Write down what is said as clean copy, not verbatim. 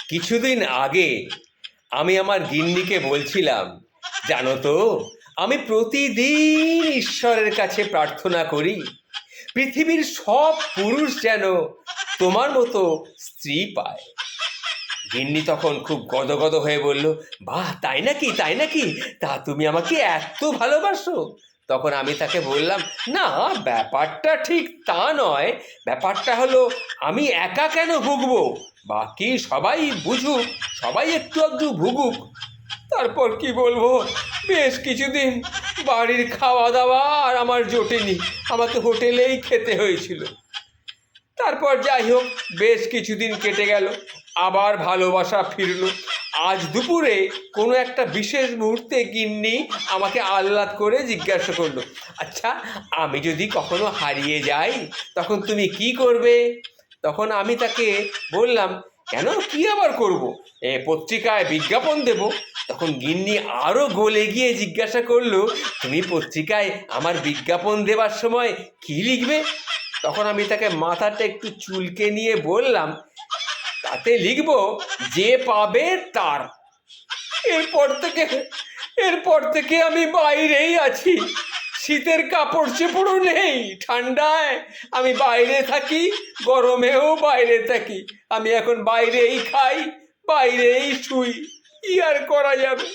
কিছুদিন আগে আমি আমার গিন্নিকে বলছিলাম, জানো তো, আমি প্রতিদিন ঈশ্বরের কাছে প্রার্থনা করি পৃথিবীর সব পুরুষ যেন তোমার মতো স্ত্রী পায়। গিন্নি তখন খুব গদগদ হয়ে বলল, বাহ, তাই নাকি, তাই নাকি? তা তুমি আমাকে এত ভালোবাসো? তখন আমি তাকে বললাম, না, ব্যাপারটা ঠিক তা নয়। ব্যাপারটা হলো, আমি একা কেন ভুগবো? বাকি সবাই বুঝুক, সবাই একটু আধটু ভুগুক। তারপর কি বলবো, বেশ কিছুদিন বাড়ির খাওয়া দাওয়া আর আমার জোটেনি, আমাকে হোটেলেই খেতে হয়েছিল। তারপর যাই হোক, বেশ কিছুদিন কেটে গেল, আবার ভালোবাসা ফিরলো। আজ দুপুরে কোনো একটা বিশেষ মুহূর্তে গিন্নি আমাকে আহ্লাদ করে জিজ্ঞাসা করলো, আচ্ছা, আমি যদি কখনো হারিয়ে যাই তখন তুমি কি করবে? তখন আমি তাকে বললাম, কেন, কি আবার করব? পত্রিকায় বিজ্ঞাপন দেব। তখন গিন্নি আরও গলে গিয়ে জিজ্ঞাসা করলো, তুমি পত্রিকায় আমার বিজ্ঞাপন দেবার সময় কি লিখবে? তখন আমি তাকে মাথাটা একটু চুলকে নিয়ে বললাম, তাতে লিখব, যে পাবে তার। এরপর থেকে এরপর থেকে আমি বাইরেই আছি। শীতের কাপড় চোপড়ও নেই, ঠান্ডায় আমি বাইরে থাকি, গরমেও বাইরে থাকি। আমি এখন বাইরেই খাই, বাইরেই শুই, কি আর করা যাবে।